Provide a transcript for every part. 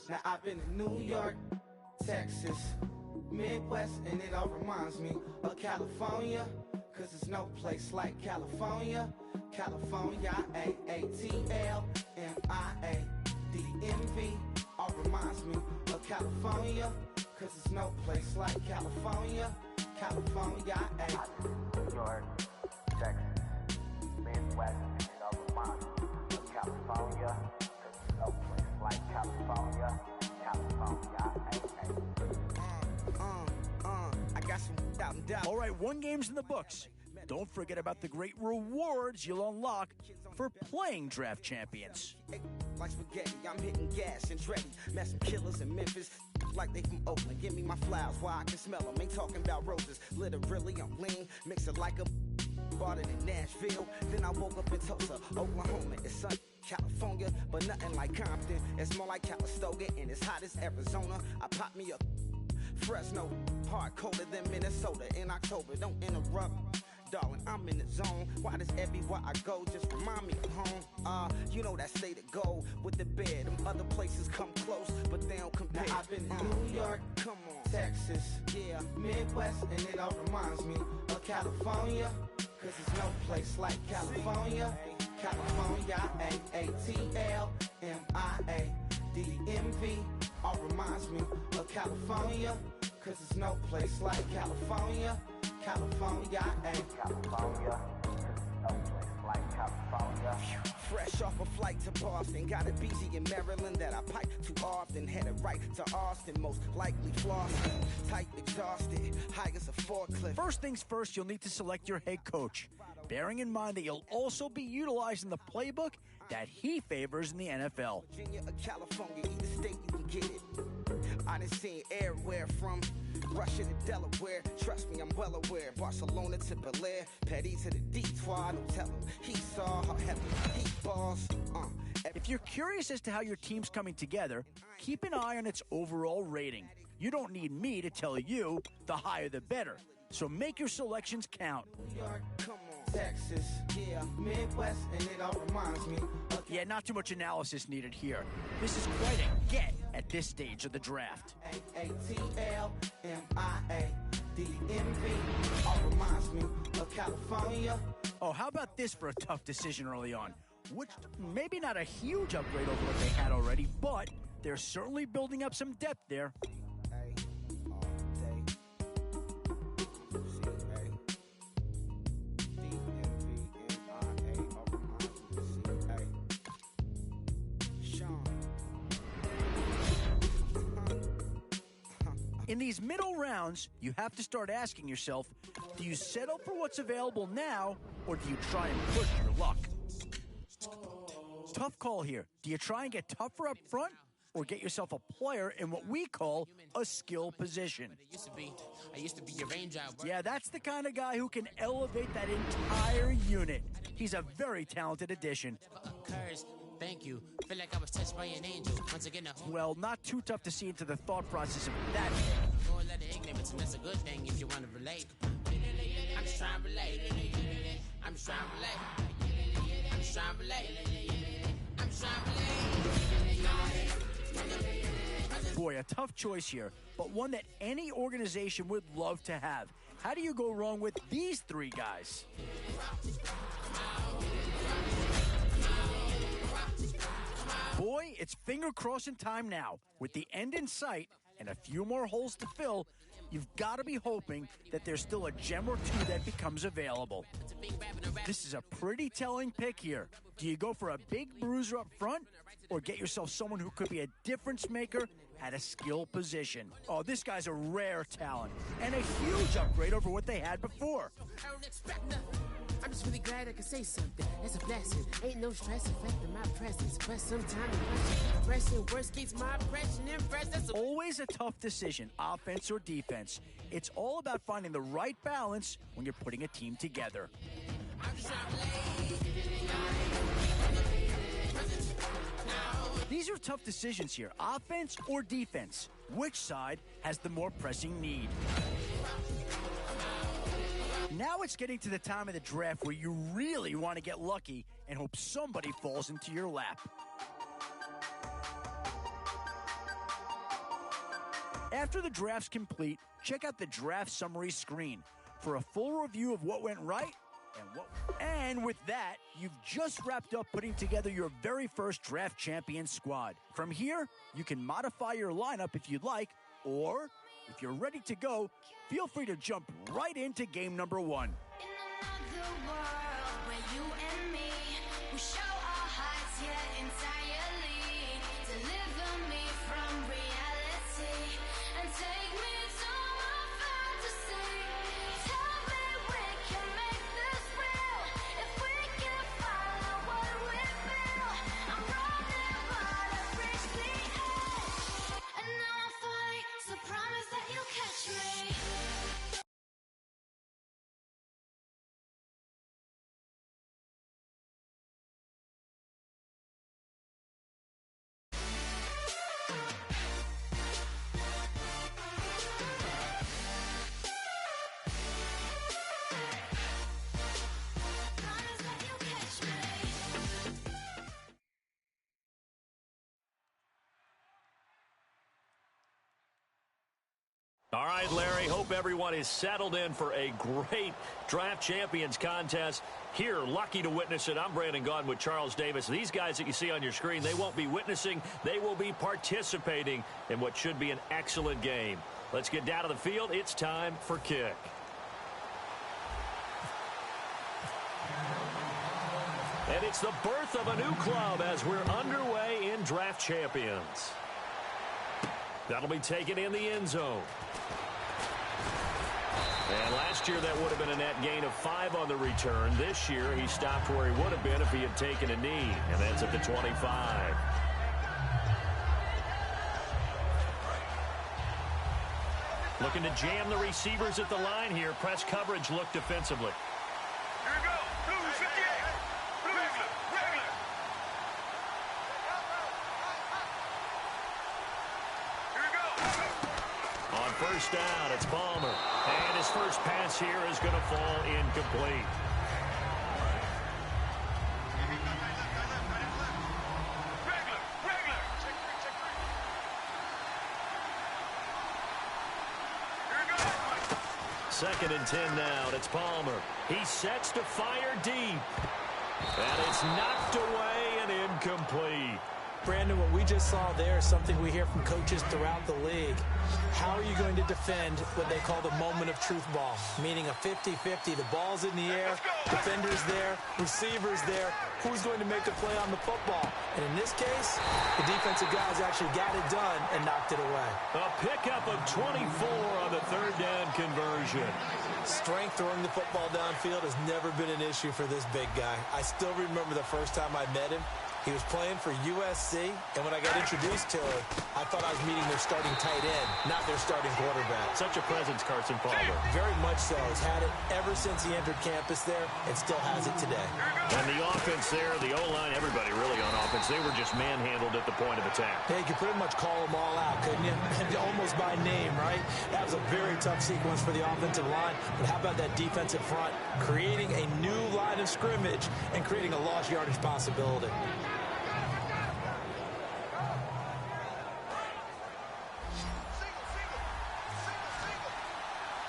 Now I've been in New York, Texas, Midwest, and it all reminds me of California, cause there's no place like California. California, AATLMIA-DMV, all reminds me of California, cause there's no place like California. California, New York, Texas, Midwest, and it all reminds me of California, cause there's no place like California. California, I got some doubt and doubt. All right, one game's in the books. Don't forget about the great rewards you'll unlock for playing Draft Champions. Like spaghetti, I'm hitting gas and ready. Met some killers in Memphis, like they from Oakland. Give me my flowers while I can smell them. Ain't talking about roses, literally I'm lean. Mix it like a bought it in Nashville. Then I woke up in Tulsa, Oklahoma. It's sunny, California, but nothing like Compton. It's more like Calistoga, and it's hot as Arizona. I pop me up Fresno, hard colder than Minnesota in October. Don't interrupt, darling, I'm in the zone. Why does everywhere I go just remind me of home? You know that state of gold with the bed. Them other places come close, but they don't compare. Now I've been in New York, come on, Texas, yeah, Midwest, and it all reminds me of California, cause there's no place like California. California, AATLMIA-DMV, all reminds me of California, cause there's no place like California. California, California, no place like California. Fresh off a flight to Boston, got a BZ in Maryland that I pipe too often. Headed right to Austin, most likely flossing. Tight, exhausted, high as a forklift. First things first, you'll need to select your head coach, bearing in mind that you'll also be utilizing the playbook that he favors in the NFL. Virginia or California, either state you can get it. I done seen everywhere from Russia to Delaware. Trust me, I'm well aware. Barcelona to Bel Air, Petty to the Detroit. Don't tell him he saw how heavy he balls. If you're curious as to how your team's coming together, keep an eye on its overall rating. You don't need me to tell you the higher the better. So make your selections count. New York, come on, Texas, yeah, Midwest, and it all reminds me of Yeah, not too much analysis needed here. This is quite a get at this stage of the draft. AATLMIA-DMV, all reminds me of California. Oh, how about this for a tough decision early on? Which maybe not a huge upgrade over what they had already, but they're certainly building up some depth there. In these middle rounds, you have to start asking yourself, do you settle for what's available now, or do you try and push your luck? Tough call here. Do you try and get tougher up front, or get yourself a player in what we call a skill position? Yeah, that's the kind of guy who can elevate that entire unit. He's a very talented addition. Thank you. Feel like I was touched by an angel. Once again, well, not too tough to see into the thought process of that. Go let it ignorance, and that's a good thing if you want to relate. I'm just trying to relate. I'm just trying to relate. I'm just trying to relate. I'm just trying to relate. Boy, a tough choice here, but one that any organization would love to have. How do you go wrong with these three guys? Boy, it's finger-crossing time now. With the end in sight and a few more holes to fill, you've got to be hoping that there's still a gem or two that becomes available. This is a pretty telling pick here. Do you go for a big bruiser up front, or get yourself someone who could be a difference maker at a skill position? Oh, this guy's a rare talent, and a huge upgrade over what they had before. I don't expect nothing. I'm just really glad I can say something. That's a blessing. Ain't no stress affecting my presence. But sometimes impression worst keeps my impression impressed. That's always a tough decision, offense or defense. It's all about finding the right balance when you're putting a team together. I'm just trying to These are tough decisions here, offense or defense. Which side has the more pressing need? Now it's getting to the time of the draft where you really want to get lucky and hope somebody falls into your lap. After the draft's complete, check out the draft summary screen for a full review of what went right and with that, you've just wrapped up putting together your very first draft champion squad. From here, you can modify your lineup if you'd like, or if you're ready to go, feel free to jump right into game number 1. In another world where you and me, we show our hearts yet entirely. Deliver me from reality and take me to my fantasy. Tell me we can make this real if we can follow what we feel. I'm running but I've reached the edge, and now I'm falling, so promise that you'll catch me. All right, Larry, hope everyone is settled in for a great Draft Champions contest. Here, lucky to witness it. I'm Brandon Gaudin with Charles Davis. These guys that you see on your screen, they won't be witnessing. They will be participating in what should be an excellent game. Let's get down to the field. It's time for kick. And it's the birth of a new club as we're underway in Draft Champions. That'll be taken in the end zone. And last year, that would have been a net gain of 5 on the return. This year, he stopped where he would have been if he had taken a knee, and that's at the 25. Looking to jam the receivers at the line here. Press coverage look defensively. Here we go. Blue 58. Regular. Here we go. On first down, it's Palmer. And his first pass here is going to fall incomplete. Regular. Check three. Here we go. Second and 10 now. It's Palmer. He sets to fire deep. And it's knocked away and incomplete. Brandon, what we just saw there is something we hear from coaches throughout the league. How are you going to defend what they call the moment of truth ball, meaning a 50-50? The ball's in the air, defender's there, receiver's there. Who's going to make a play on the football? And in this case, the defensive guys actually got it done and knocked it away. A pickup of 24 on the third down conversion. Strength throwing the football downfield has never been an issue for this big guy. I still remember the first time I met him. He was playing for USC, and when I got introduced to him, I thought I was meeting their starting tight end, not their starting quarterback. Such a presence, Carson Palmer. Very much so. He's had it ever since he entered campus there and still has it today. And the offense there, the O-line, everybody really on offense, they were just manhandled at the point of attack. Hey, you could pretty much call them all out, couldn't you? Almost by name, right? That was a very tough sequence for the offensive line, but how about that defensive front creating a new line of scrimmage and creating a lost yardage possibility?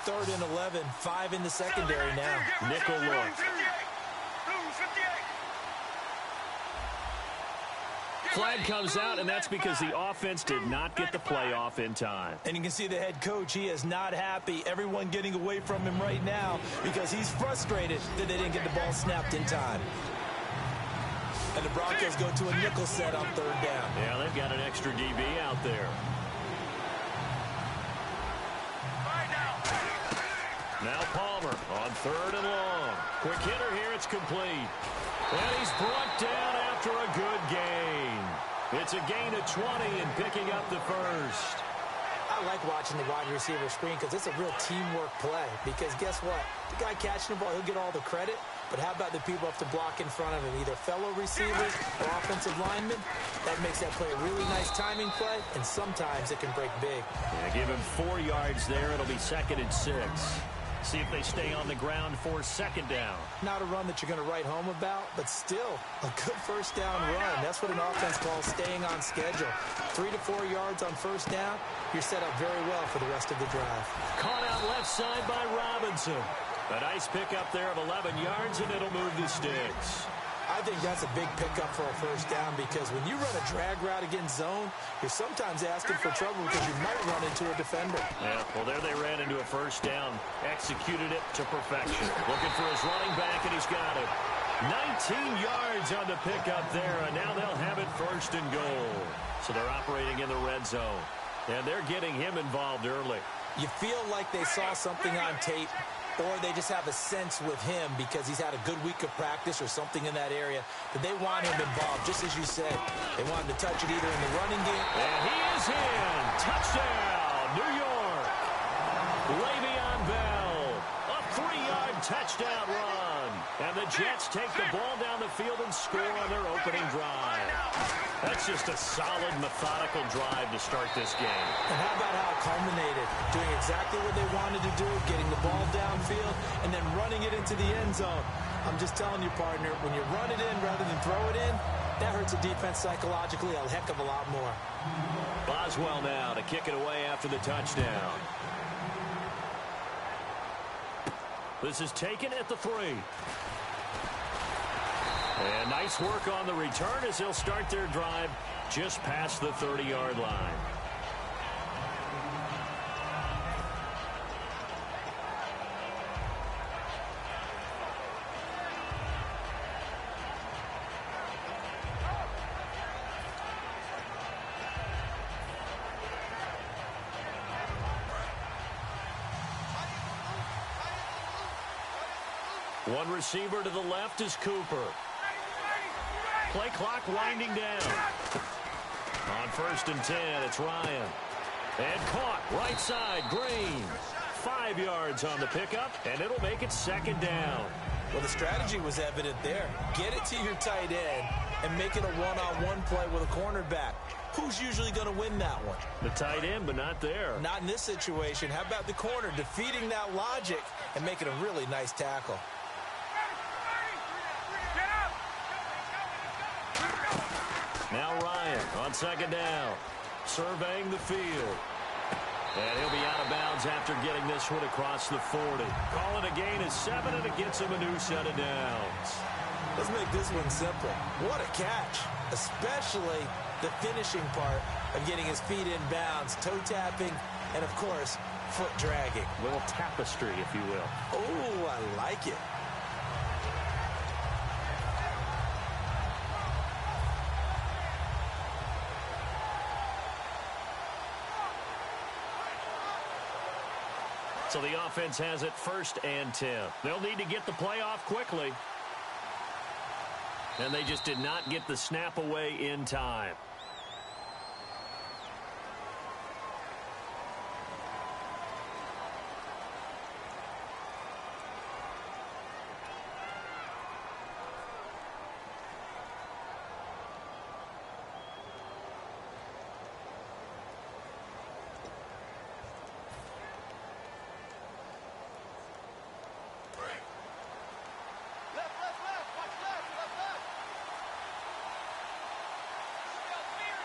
Third and 11, 5 in the secondary now. Nickel look. Flag comes out, and that's because the offense did not get the play off in time. And you can see the head coach, he is not happy. Everyone getting away from him right now because he's frustrated that they didn't get the ball snapped in time. And the Broncos go to a nickel set on third down. Yeah, they've got an extra DB out there. Now Palmer on third and long. Quick hitter here, it's complete. And he's brought down after a good gain. It's a gain of 20 and picking up the first. I like watching the wide receiver screen because it's a real teamwork play. Because guess what? The guy catching the ball, he'll get all the credit. But how about the people have to block in front of him, either fellow receivers or offensive linemen? That makes that play a really nice timing play, and sometimes it can break big. Yeah, give him 4 yards there. It'll be second and 6. See if they stay on the ground for second down. Not a run that you're going to write home about, but still a good first down run. That's what an offense calls staying on schedule. 3 to 4 yards on first down, you're set up very well for the rest of the drive. Caught out left side by Robinson. A nice pickup there of 11 yards, and it'll move the sticks. I think that's a big pickup for a first down because when you run a drag route against zone, you're sometimes asking for trouble because you might run into a defender. Yeah, well, there they ran into a first down. Executed it to perfection. Looking for his running back, and he's got it. 19 yards on the pickup there, and now they'll have it first and goal. So they're operating in the red zone, and they're getting him involved early. You feel like they saw something on tape, or they just have a sense with him because he's had a good week of practice or something in that area that they want him involved, just as you said. They want him to touch it either in the running game. And he is in. Touchdown, New York. Le'Veon Bell, a 3-yard touchdown run. And the Jets take the ball down the field and score on their opening drive. That's just a solid, methodical drive to start this game. And how about how it culminated? Doing exactly what they wanted to do, getting the ball downfield, and then running it into the end zone. I'm just telling you, partner, when you run it in rather than throw it in, that hurts a defense psychologically a heck of a lot more. Boswell now to kick it away after the touchdown. This is taken at the 3. And nice work on the return as they'll start their drive just past the 30-yard line. One receiver to the left is Cooper. Play clock winding down. On 1st and 10, it's Ryan. And caught right side, Green. 5 yards on the pickup, and it'll make it second down. Well, the strategy was evident there. Get it to your tight end and make it a one-on-one play with a cornerback. Who's usually going to win that one? The tight end, but not there. Not in this situation. How about the corner defeating that logic and making a really nice tackle? Now Ryan on second down, surveying the field. And he'll be out of bounds after getting this one across the 40. Calling a gain is 7, and it gets him a new set of downs. Let's make this one simple. What a catch, especially the finishing part of getting his feet in bounds, toe tapping, and, of course, foot dragging. A little tapestry, if you will. Oh, I like it. So the offense has it 1st and 10. They'll need to get the play off quickly. And they just did not get the snap away in time.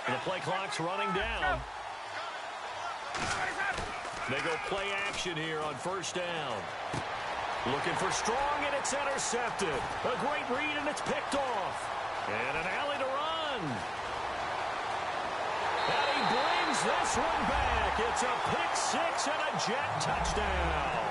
The play clock's running down. They go play action here on 1st down. Looking for Strong, and it's intercepted. A great read, and it's picked off. And an alley to run. And he brings this one back. It's a pick 6 and a Jet touchdown.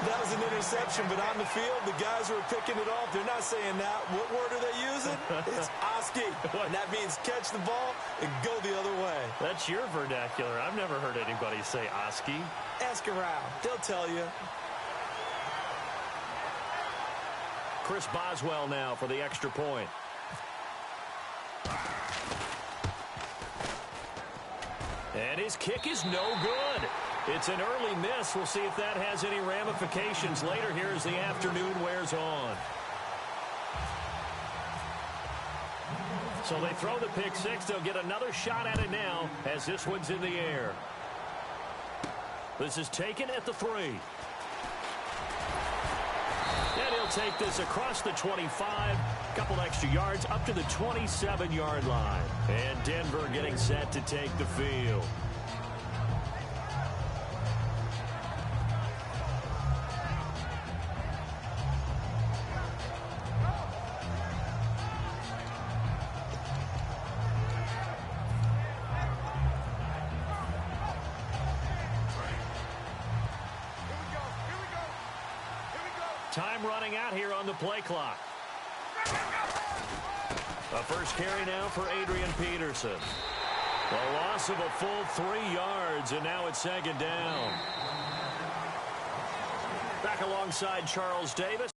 That was an interception, but on the field, the guys who are picking it off, they're not saying that. What word are they using? It's Oski. And that means catch the ball and go the other way. That's your vernacular. I've never heard anybody say Oski. Ask around. They'll tell you. Chris Boswell now for the extra point. And his kick is no good. It's an early miss. We'll see if that has any ramifications later here as the afternoon wears on. So they throw the pick 6. They'll get another shot at it now as this one's in the air. This is taken at the 3. They'll take this across the 25, couple extra yards up to the 27-yard line. And Denver getting set to take the field. Time running out here on the play clock. A first carry now for Adrian Peterson. A loss of a full 3 yards, and now it's second down. Back alongside Charles Davis.